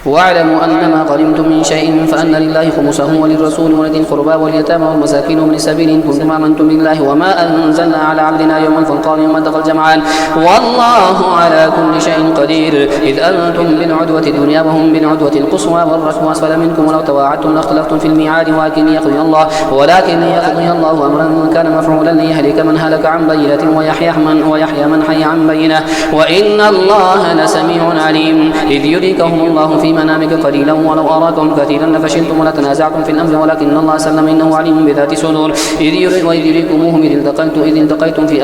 واعلموا أنما غنمتم من شيء فأن لله خمسه وللرسول ولذي القربى واليتامى والمساكين ومن السبيل إن كنتم آمنتم بالله وما أنزلنا على عبدنا يوم الفرقان يوم التقى الجمعان والله على كل شيء قدير. إذ أنتم بالعدوة الدنيا وهم بالعدوة القصوى والركب أسفل منكم ولو تواعدتم لاختلفتم في الميعاد ولكن يقضي الله أمرا كان مفعولا ليهلك من هلك عن بينة ويحيى من حي عن بينة وإن الله لسميع عليم. إذ يريكهم الله في منامك قليلا ولو أراكم كثيرا لفشلتم ولتنازعتم في الأمر ولكن الله سلم إنه عليم بذات الصدور. وإذ يريكموهم إذ التقيتم في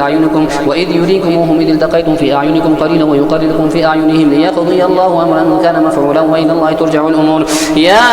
أعينكم قليلا ويقللكم في أعينهم ليقضي الله أمرا كان مفعولا وإلى الله ترجع الأمور. يا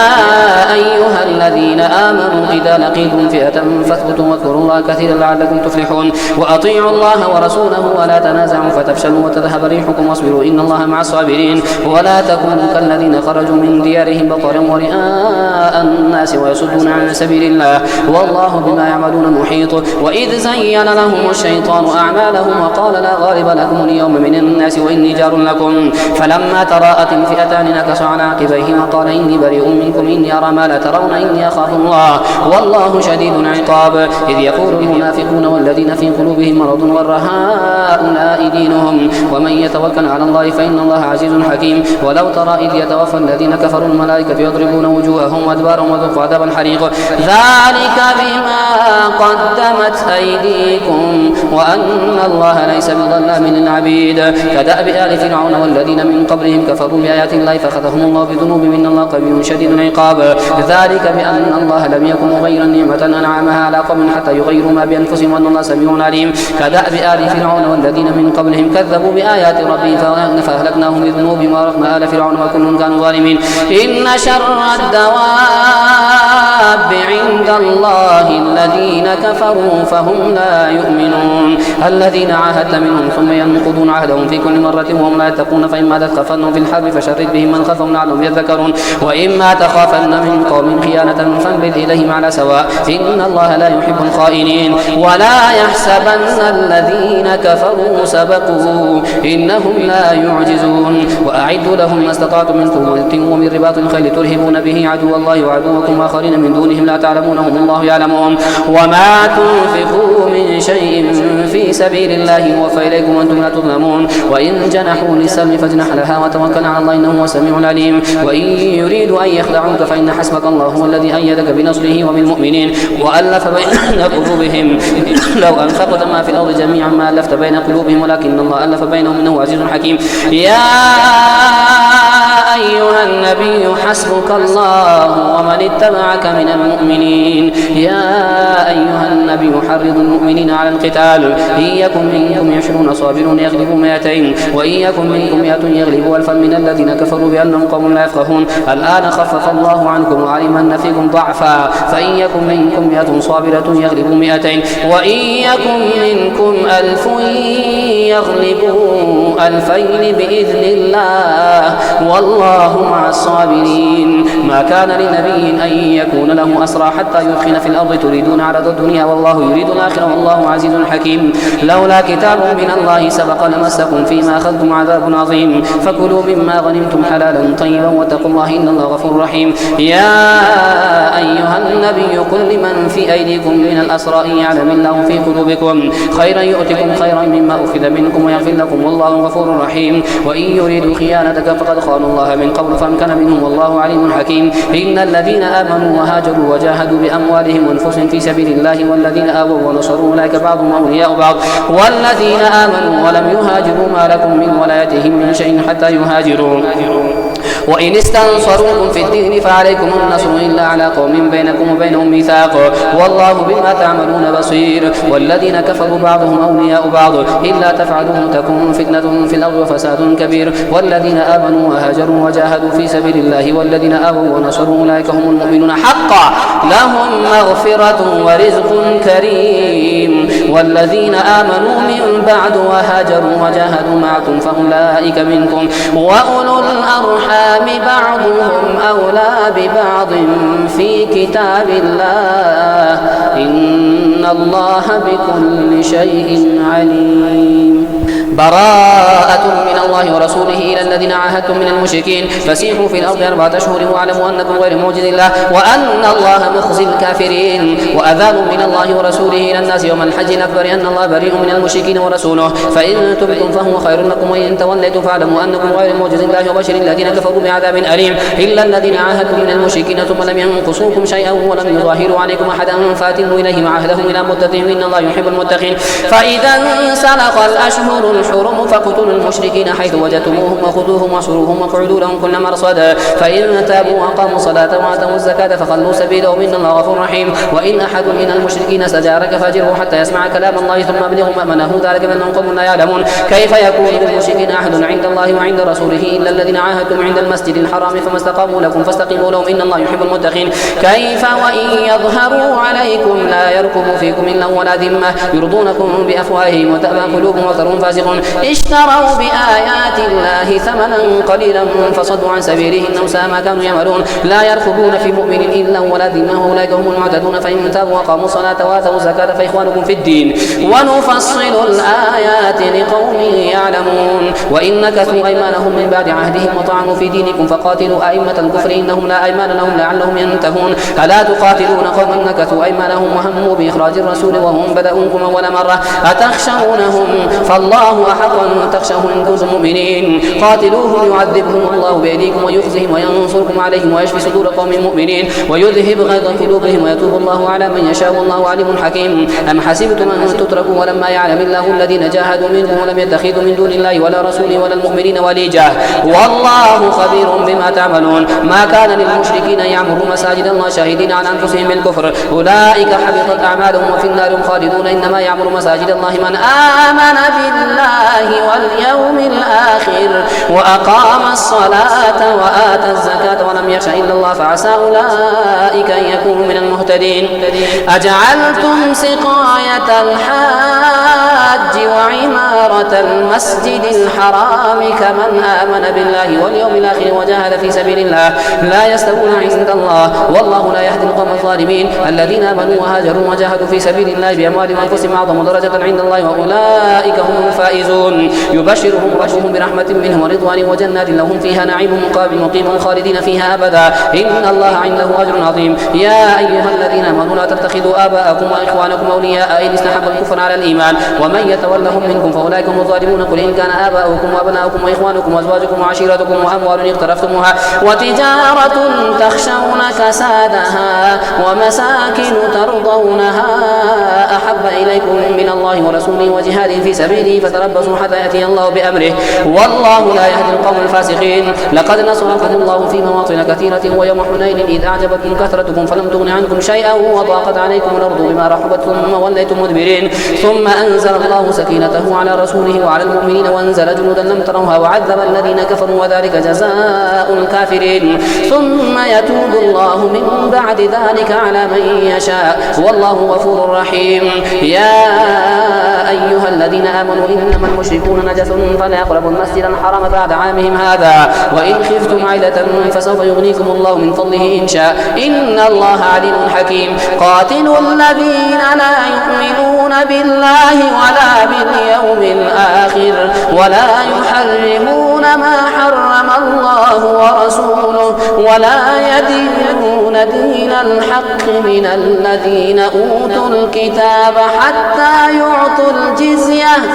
أيها الذين آمنوا إذا لقيتم فئة فاثبتوا واذكروا الله كثيرا لعلكم تفلحون وأطيعوا الله ورسوله ولا تنازعوا فتفشلوا وتذهب ريحكم واصبروا إن الله مع الصابرين. ولا تكونوا كالذين خرجوا من ديارهم بطرا ورئاء الناس ويصدون عن سبيل الله والله بما يعملون محيط. وإذ زين لهم الشيطان أعمالهم وقال لا غالب لكم اليوم من الناس وإني جار لكم فلما تراءت الفئتان نكص على عقبيهما قال إني بريء منكم إني أرى ما لا ترون إني أخاف الله والله شديد العقاب. إذ يقول المنافقون والذين في قلوبهم مرض غر هؤلاء دينهم ومن يتوكل على الله فإن الله عزيز حكيم. ولو ترى إذ يتوفى الذين كفروا الملائكة يضربون وجوههم وأدبارهم وذوقوا عذاب الحريق ذلك بما قدمت أيديكم وأن الله ليس بظلام للعبيد. كدأب آل فرعون والذين من قبلهم كفروا بآيات الله فأخذهم الله بذنوبهم إن الله قوي شديد العقاب. ذلك بأن الله لم يكن مغيرا نعمة أنعمها على قوم حتى يغيروا ما بأنفسهم وأن الله سميع عليم. كدأب آل فرعون والذين من قبلهم كذبوا بآيات ربهم فأهلكناهم بذنوبهم وأغرقنا آل فرعون وكل كانوا ظالمين. إن شر الدواب عند الله الذين كفروا فهم لا يؤمنون الذين عاهدت منهم ثم ينقضون عهدهم في كل مرة وهم لا يتقون فإما تخافن في الحرب فشرد بهم من خافهم لعلهم يذكرون وإما تخافن من قوم خيانة فانبذ إليهم على سواء إن الله لا يحب الخائنين. ولا يحسبن الذين كفروا سبقوا إنهم لا يعجزون. وأعدوا لهم ما استطعتم من قوة ومن رباط الخيل ترهبون به عدو الله وعدوكم آخرين من دونهم لا تعلمونهم الله يعلمهم. وما تنفقوا من شيء في سبيل الله يوفى إليكم وأنتم لا تظلمون. وإن جنحوا للسلم فاجنح لها وتوكل على الله إنه هو السميع العليم. وإن يريدوا أن يخدعوك فإن حسبك الله هو الذي أيدك بنصره وبالمؤمنين وألف بين قلوبهم لو أنفقت ما في الأرض جميعا ما ألفت بين قلوبهم ولكن الله ألف بينهم إنه عزيز حكيم. يا أيها النبي حسبك الله ومن اتبعك من المؤمنين. يا أيها النبي حرض المؤمنين على القتال إن يكن منكم 20 صابرون يغلبوا 200 وإن يكن منكم 100 يغلبوا 1000 من الذين كفروا بأنهم قوم لا يفقهون. الآن خفف الله عنكم وعلم أن فيكم ضعفا فإن يكن منكم 100 صابرة يغلبوا 200 وإن يكن منكم 1000 يغلبوا 2000 بإذن الله والله مع الصابرين. ما كان لنبي أن يكون له أسرى حتى يثخن في الأرض تريدون عرض الدنيا والله يريد الآخرة والله عزيز حكيم. لولا كتاب من الله سبق لمسكم فيما أخذتم عذاب عظيم فكلوا مما غنمتم حلالا طيبا واتقوا الله إن الله غفور رحيم. يا أيها النبي قل لمن في أيديكم من الأسرى إن يعلم الله في قلوبكم خيرا يؤتكم خيرا مما أخذ منكم ويغفر لكم والله غفور رحيم. وإن يريدوا خيانتك فقد خانوا الله من قبل فامكن منهم والله عليم حكيم. إن الذين آمنوا وهاجروا وجاهدوا بأموالهم وأنفسهم في سبيل الله والذين آووا ونصروا أولئك بعضهم أولياء بعض والذين آمنوا ولم يهاجروا ما لكم من ولايتهم من شيء حتى يهاجروا. وإن استنصروكم في الدين فعليكم النصر إلا على قوم بينكم وبينهم ميثاق والله بما تعملون بصير. والذين كفروا بعضهم أولياء بعض إلا تفعلوه تكون فتنة في الأرض وفساد كبير. والذين آمنوا وهاجروا وجاهدوا في سبيل الله والذين آووا ونصروا أولئك هم المؤمنون حقا لهم مغفرة ورزق كريم. والذين آمنوا من بعد وهاجروا وجاهدوا معكم فأولئك منكم وأولو الأرحام بعضهم أولى ببعض في كتاب الله إن الله بكل شيء عليم. براءة من الله ورسوله إلى الذين عاهدتم من المشركين فسيحوا في الأرض 4 أشهر واعلموا أنكم غير معجز الله وأن الله مخزي الكافرين. وأذان من الله ورسوله إلى الناس يوم الحج الأكبر أن الله بريء من المشركين ورسوله فإن تبتم فهو خير لكم وإن توليتم فاعلموا أنكم غير معجز الله وبشر الذين كفروا بعذاب أليم إلا الذين عاهدتم من المشركين ثم لم ينقصوكم شيئا ولم يظاهروا عليكم أحدا فاتموا إليهم عهدهم إلى مدتهم إن الله يحب المتقين. فإذا انسلخ الأشهر الحرم فاقتلوا المشركين حيث وجدتموهم وخذوهم واحصروهم واقعدوا لهم كل مرصد فإن تابوا وأقاموا الصلاة وآتوا الزكاة فخلوا سبيلهم إن الله غفور رحيم. وإن أحد من المشركين استجارك فأجره حتى يسمع كلام الله ثم أبلغه مأمنه ذلك بأنهم قوم لا يعلمون. كيف يكون للمشركين أحد عند الله وعند رسوله إلا الذين عاهدتم عند المسجد الحرام فما استقاموا لكم فاستقيموا لهم إن الله يحب المتقين. كيف وإن يظهروا عليكم لا يركبوا فيكم إلا ولا ذمة يرضونكم بأفواههم وتأبى قلوبهم وأكثرهم فاسقون. اشتروا بآيات الله ثمنا قليلا فصدوا عن سبيله إنهم ساء ما كانوا يعملون. لا يركبون في مؤمن إلا ولا ذمة وأولئك هم المعتدون. فإن تابوا وأقاموا الصلاة وآتوا الزكاة فإخوانكم في الدين ونفصل الآيات لقوم يعلمون. وإن نكثوا أيمانهم من بعد عهدهم وطعنوا في دينكم فقاتلوا أئمة الكفر إنهم لا أيمان لهم لعلهم ينتهون. ألا تقاتلون قوما نكثوا أيمانهم وهموا بإخراج الرسول وهم بدأوكم أول مرة أتخشونهم فالله أحق أن تخشوه إن كنتم مؤمنين. قاتلوهم يعذبهم الله بأيديكم ويخزهم وينصركم عليهم ويشفي صدور قوم مؤمنين ويذهب غيظ قلوبهم ويتوب الله على من يشاء والله عليم حكيم. أم حسبتم أن تتركوا ولما يعلم الله الذين جاهدوا منكم ولم يتخذوا من دون الله ولا رسوله ولا المؤمنين وليجة والله خبير بما تعملون. ما كان للمشركين أن يعمروا مساجد الله شاهدين على أنفسهم بالكفر أولئك حبطت أعمالهم وفي النار هم خالدون. إنما يعمر مساجد الله من آمن بالله واليوم الآخر وأقام الصلاة وآتى الزكاة ولم يخش إلا الله فعسى أولئك أن يكونوا من المهتدين. أجعلتم سقاية الحاج وعمارة المسجد الحرام كمن آمن بالله واليوم الآخر وجاهد في سبيل الله لا يستوون عند الله والله لا يهدي القوم الظالمين. الذين آمنوا وهاجروا وجاهدوا في سبيل الله بأموالهم وأنفسهم أعظم درجة عند الله وأولئك هم الفائزون. يبشرهم ربهم برحمة منه ورضوان وجنات لهم فيها نعيم مقيم خالدين فيها أبدا إن الله عنده أجر عظيم. يا أيها الذين آمنوا لا تتخذوا آباءكم وإخوانكم أولياء إن استحبوا الكفر على الإيمان ومن يتولهم منكم فأولئك هم الظالمون. قل إن كان آباؤكم وأبناؤكم وإخوانكم وأزواجكم وعشيرتكم وأموال اقترفتموها وتجارة تخشون كسادها ومساكن ترضونها أحب إليكم من الله ورسوله وجهاد في سبيله فتربصوا حتى يأتي الله بأمره والله لا يهدي القوم الفاسقين. لقد نصركم الله في مواطن كثيرة ويوم حنين إذ أعجبتكم كثرتكم فلم تغن عنكم شيئا وضاقت عليكم الأرض بما رحبت ثم وليتم مدبرين ثم أنزل الله سكينته على رسوله وعلى المؤمنين وأنزل جنودا لم تروها وعذب الذين كفروا وذلك جزاء الكافرين. ثم يتوب الله من بعد ذلك على من يشاء والله غفور رحيم. يا أيها الذين آمنوا إنما المشركون نجس فلا يقربوا المسجد الحرام بعد عامهم هذا وإن خفتم عيلة فسوف يغنيكم الله من فضله إن شاء إن الله عليم حكيم. قاتلوا الذين لا يؤمنون بالله ولا باليوم الآخر ولا يحرمون ما حرم الله ورسوله ولا يدينون دين الحق من الذين أوتوا الكتاب حتى يعطوا الجزية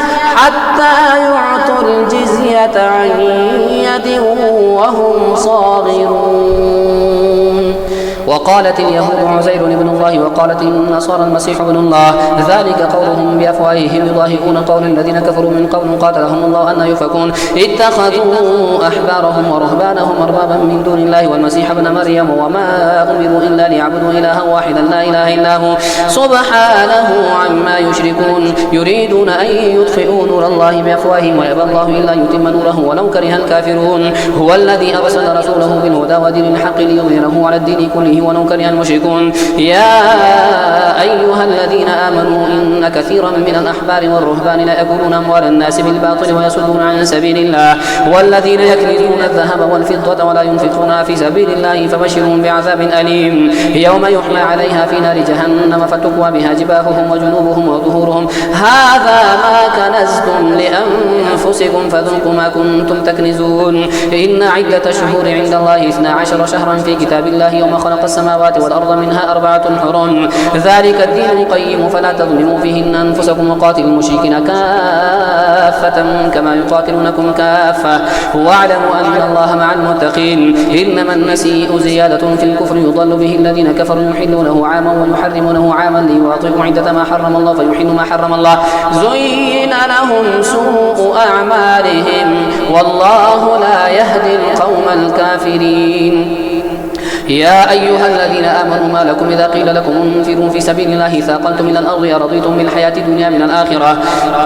عن يد وهم صاغرون. وقالت اليهود عزير ابن الله وقالت النصارى المسيح ابن الله ذلك قولهم بأفواههم يضاهئون قول الذين كفروا من قبل قاتلهم الله أن يفكون. اتخذوا أحبارهم ورهبانهم أربابا من دون الله والمسيح ابن مريم وما أمروا إلا ليعبدوا إلها واحدا لا إله إلا هو سبحانه عما يشركون. يريدون أن يطفئوا نور الله بأفواههم ويأبى الله إلا يتم نوره ولو كره الكافرون. هو الذي أرسل رسوله بالهدى ودين الحق ليظهره على الدين كله ولو كره المشركون. يا أيها الذين آمنوا إن كثيرا من الأحبار والرهبان لا يأكلون أموال الناس بالباطل ويصدون عن سبيل الله والذين يكنزون الذهب والفضة ولا ينفقونها في سبيل الله فبشرهم بعذاب أليم يوم يحمى عليها في نار جهنم فتكوى بها جباههم وجنوبهم وظهورهم هذا ما كنزتم لأنفسكم فذوقوا ما كنتم تكنزون. إن عدة الشهور عند الله 12 شهرا في كتاب الله يوم خلق السماوات والأرض منها 4 حرم ذلك الدين القيم فلا تظلموا فيهن أنفسكم وقاتلوا المشركين كافة كما يقاتلونكم كافة واعلموا أن الله مع المتقين. إنما النسيء زيادة في الكفر يضل به الذين كفروا يحلونه عاما ويحرمونه عاما ليواطئوا عدة ما حرم الله فيحلوا ما حرم الله زين لهم سوء أعمالهم والله لا يهدي القوم الكافرين. يا أيها الذين آمنوا ما لكم إذا قيل لكم انفروا في سبيل الله ثاقلتم إلى الأرض أرضيتم بالحياة الدنيا من الآخرة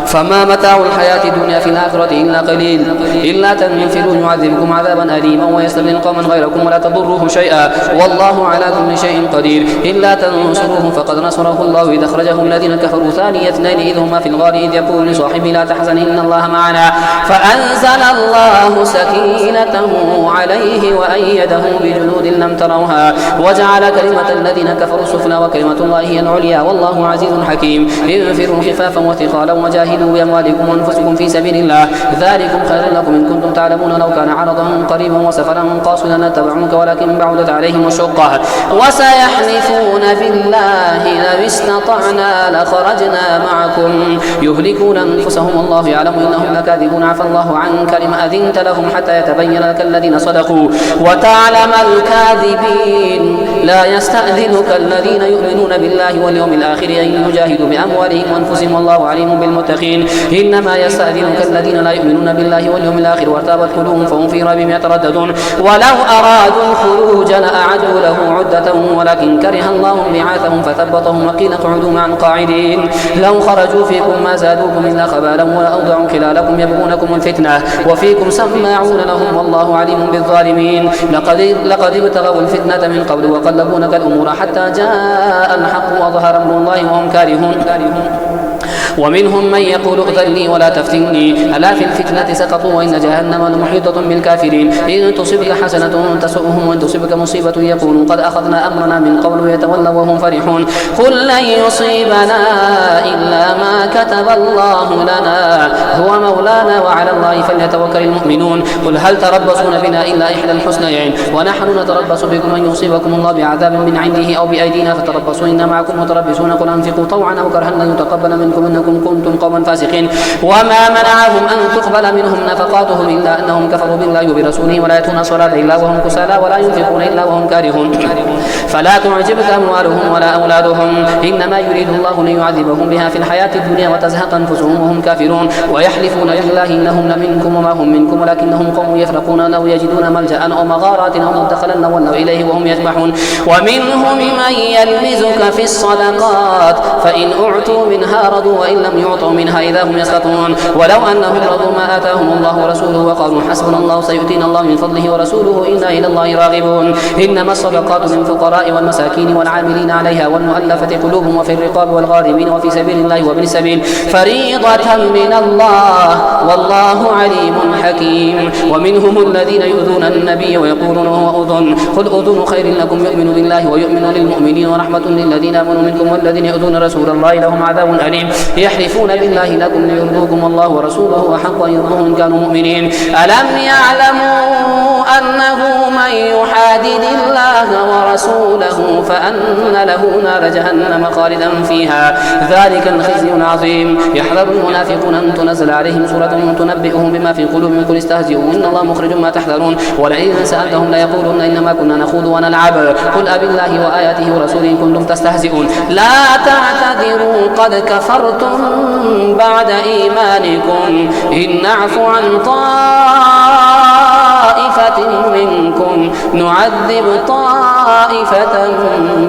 فما متاع الحياة الدنيا في الآخرة إلا قليل إلا تنفروا يعذبكم عذابا أليما ويستبدل قوما غيركم ولا تضروه شيئا والله على كل شيء قدير. إلا تنصروه فقد نصره الله إذ أخرجه الذين كفروا ثاني اثنين إذ هما في الغار إذ يقول لصاحبه لا تحزن إن الله معنا فأنزل الله سكينته عليه وأيده بجنود لم تروها وجعل كلمة الذين كفروا السفلى وكلمة الله هي العليا والله عزيز حكيم. انفروا خفافا وثقالا وجاهدوا بأموالكم وأنفسكم في سبيل الله ذلكم خير لكم إن كنتم تعلمون لو كان عرضا قريبا وسفرا قاصدا لاتبعوك ولكن بعدت عليهم الشقة وسيحلفون بالله لو استطعنا لخرجنا معكم يهلكون أنفسهم والله يعلم إنهم لكاذبون عفى الله عنك لما أذنت لهم حتى يتبين لك الذين صدقوا وتعلم الكاذبين. لا يستأذنك الذين يؤمنون بالله واليوم الآخر أن يجاهدوا بأموالهم وأنفسهم والله عليم بالمتقين. إنما يستأذنك الذين لا يؤمنون بالله واليوم الآخر وارتابت قلوبهم فهم في ريبهم يترددون ولو أرادوا الخروج لأعدوا له عدة ولكن كره الله بعاثهم فثبطهم وقيل اقعدوا مع القاعدين. لو خرجوا فيكم ما زادوكم إلا خبالا ولأوضعوا خلالكم يبغونكم الفتنة وفيكم سماعون لهم والله عليم بالظالمين. لقد ابتغوا الفتنة من قبل وقلبونك الأمور حتى جاء الحق وظهر أمر الله وهم كارهون. ومنهم من يقول ائذن لي ولا تفتني ألا في الفتنة سقطوا وإن جهنم لمحيطة بالكافرين. إن تصبك حسنة تسؤهم وإن تصبك مصيبة يقولوا قد أخذنا أمرنا من قبل يتولوا وهم فرحون. قل لن يصيبنا إلا ما كتب الله لنا هو مولانا وعلى الله فليتوكل المؤمنون. قل هل تربصون بنا إلا إحدى الحسنيين ونحن نتربص بكم أن يصيبكم الله بعذاب من عنده أو بأيدينا فتربصوا إن معكم متربصون. قل أنفقوا طوعا أو كرها لن يتقبل منكم إنكم كنتم قوما فاسقين. وما منعهم أن تقبل منهم نفقاتهم إلا أنهم كفروا بالله وبرسوله ولا يأتون الصلاة إلا وهم كسالى ولا ينفقون إلا وهم كارهون. فلا تعجبك أموالهم ولا أولادهم إنما يريد الله ليعذبهم بها في الحياة الدنيا وتزهق أنفسهم وهم كافرون ويحلفون بالله إنهم لمنكم وما هم منكم ولكنهم قوم يفرقون لو يجدون ملجأ أو مغارات أو مدخلا ولوا إليه وهم يجمحون. ومنهم من يلمزك في الصدقات فإن أعطوا منها رضوا وإن لم يعطوا منها إذا هم يسخطون. ولو أنهم رضوا ما آتاهم الله ورسوله وقالوا حسبنا الله سيؤتينا الله من فضله ورسوله إنا إلى الله راغبون. إنما الصدقات للفقراء والمساكين والعاملين عليها والمؤلفة قلوبهم وفي الرقاب والغارمين وفي سبيل الله وابن السبيل فريضة من الله والله عليم حكيم. ومنهم الذين يؤذون النبي ويقولون هو أذن قل أذن خير لكم يؤمن بالله ويؤمن للمؤمنين ورحمة للذين آمنوا منكم والذين يؤذون رسول الله لهم عذاب أليم. يحلفون بالله لكم ليرضوكم الله ورسوله أحق أن يرضوه إن كانوا مؤمنين. ألم يعلموا أنه من يحادد الله ورسوله فأن له نار جهنم خالدا فيها ذلك الخزي العظيم. يحذر المنافقون أن تنزل عليهم سورة تنبئهم بما في قلوبهم قل استهزئوا إن الله مخرج ما تحذرون ولئن سألتهم ليقولون إنما كنا نخوض ونلعب قل أبالله وآياته ورسوله كنتم تستهزئون لا تعتذروا قد كفرتم بعد إيمانكم إن نعفو عن طائفة منكم نعذب طائفة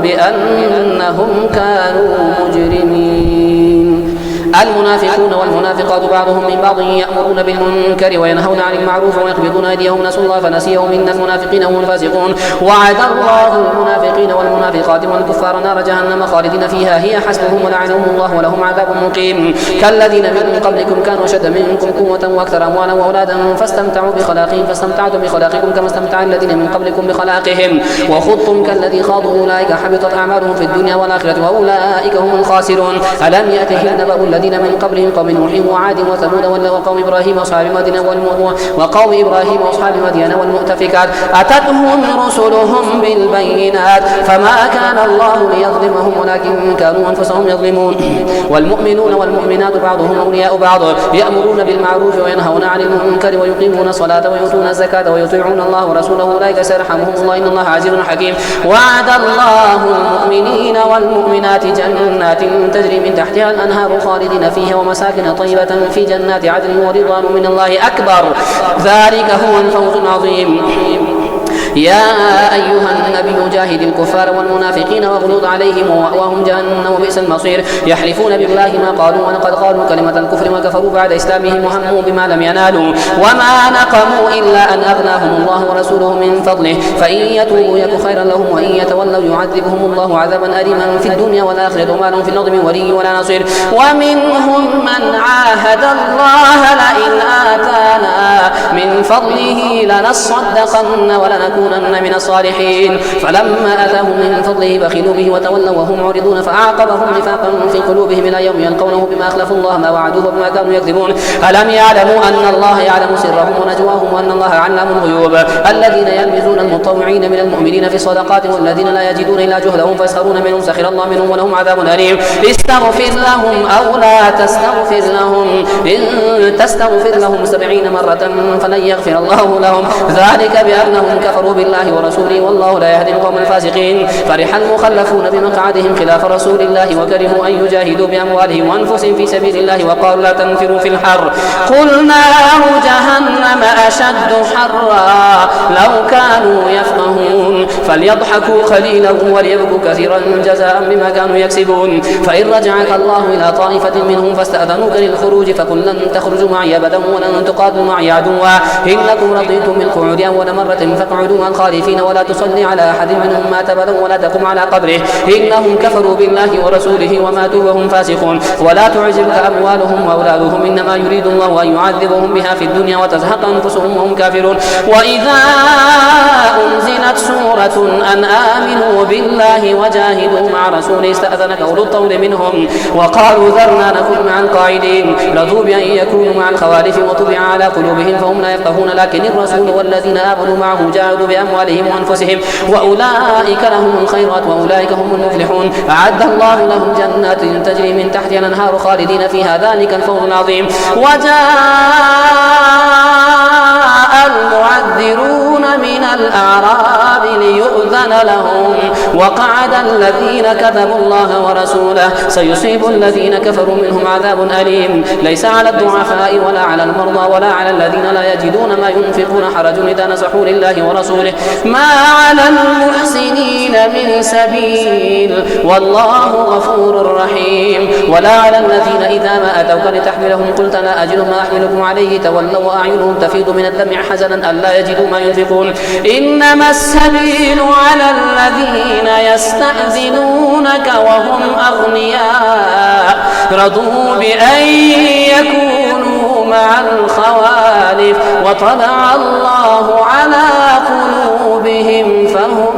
بأنهم كانوا مجرمين. المنافقون والمنافقات بعضهم من بعض يأمرون بالمنكر وينهون عن المعروف ويقبضون أيديهم، نسوا الله فنسيهم إن المنافقين هم الفاسقون. وعد الله المنافقين والمنافقات والكفار نار جهنم خالدين فيها هي حسبهم ولعنهم الله ولهم عذاب مقيم. كالذين من قبلكم كانوا أشد منكم قوة وأكثر أموالا وأولادا فاستمتعوا بخلاقهم فاستمتعتم بخلاقكم كما استمتع الذين من قبلكم بخلاقهم وخضتم كالذي خاضوا أولئك حبطت أعمالهم في الدنيا والآخرة وأولئك هم الخاسرون. ألم يأتهم نبأ الذين من قبلهم قوم نوح وعاد وثمود وقوم إبراهيم وأصحاب مدين والمؤتفكات أتتهم رسلهم بالبينات فما كان الله ليظلمهم ولكن كانوا أنفسهم يظلمون. والمؤمنون والمؤمنات بعضهم أولياء بعض يأمرون بالمعروف وينهون عن المنكر ويقيمون الصلاة ويؤتون الزكاة ويطيعون الله ورسوله أولئك سيرحمهم الله إن الله عزيز حكيم. وعد الله المؤمنين والمؤمنات جنات تجري من تحتها الأنهار خالدين فيها ومساكن طيبة في جنات عدن ورضوان من الله أكبر ذلك هو الفوز العظيم. يا أيها النبي جاهد الكفار والمنافقين واغلظ عليهم ومأواهم جهنم وبئس المصير. يحلفون بالله ما قالوا ولقد قالوا كلمة الكفر وكفروا بعد إسلامهم وهموا بما لم ينالوا وما نقموا إلا أن أغناهم الله ورسوله من فضله فإن يتوبوا يك خيرا لهم وإن يتولوا يعذبهم الله عذابا أليما في الدنيا والآخرة وما لهم في الأرض من ولي ولا نصير. ومنهم من عاهد الله لئن آتانا من فضله لنصدقن ولنكونن من الصالحين فلما أتاهم من فضله بخلوا به وتولوا وهم معرضون فأعقبهم نفاقا في قلوبهم إلى يوم يلقونه بما أخلفوا الله ما وعدوه وبما كانوا يكذبون. ألم يعلموا أن الله يعلم سرهم ونجواهم وأن الله علام الغيوب. الذين يلمزون المطوعين من المؤمنين في الصدقات والذين لا يجدون إلا جهدهم فيسخرون منهم سخر الله منهم ولهم عذاب أليم. استغفر لهم أو لا تستغفر لهم إن تستغفر لهم 70 مرة فلن يغفر الله لهم ذلك بأنهم كفروا بالله ورسوله والله لا يهدي القوم الفاسقين. فرح المخلفون بمقعدهم خلاف رسول الله وكرهوا أن يجاهدوا بأموالهم وأنفسهم في سبيل الله وقالوا لا تنفروا في الحر قل نار جهنم أشد حرا لو كانوا يفقهون فليضحكوا قليلا وليبكوا كثيرا جزاء بما كانوا يكسبون. فإن رجعك الله إلى طائفة منهم فاستأذنوك للخروج فقل لن تخرجوا معي أبدا ولن تقاتلوا معي عدوا إنكم رضيتم بالقعود أول مرة فاقعدوا مع الخالفين ولا تصلي على أحد منهم مات أبدا ولا تقم على قبره إنهم كفروا بالله ورسوله وماتوا وهم فاسقون. ولا تعجبك أموالهم وأولادهم إنما يريد الله أن يعذبهم بها في الدنيا وتزهق أنفسهم وهم كافرون. وإذا أنزلت سورة أن آمنوا بالله وجاهدوا مع رسوله استأذنك أولو الطول منهم وقالوا ذرنا نكن مع القاعدين رضوا بأن يكونوا مع الخوالف وطبع على قلوبهم فهم لا يفقهون لكن الرسول والذين آمنوا معه جاهدوا بأموالهم وأنفسهم وأولئك لهم الخيرات وأولئك هم المفلحون. أعد الله لهم جنات تجري من تحتها الأنهار خالدين فيها ذلك الفوز العظيم. وجاء المعذرون من الأعراب ليؤذن لهم وقعد الذين كذبوا الله ورسوله سيصيب الذين كفروا منهم عذاب أليم. ليس على الضعفاء ولا على المرضى ولا على الذين لا يجدون ما ينفقون حرج إذا نصحوا لله ورسوله ما على المحسنين من سبيل والله غفور رحيم. ولا على الذين إذا ما أتوك لتحملهم قلت لا أجد ما أحملكم عليه تولوا وأعينهم تفيض من الدمع حزنا ألا يجدوا ما ينفقون. إنما السبيل على الذين يستأذنونك وهم أغنياء رضوا بأن يكونوا مع الخوالف وطلع الله على قلوبهم فهم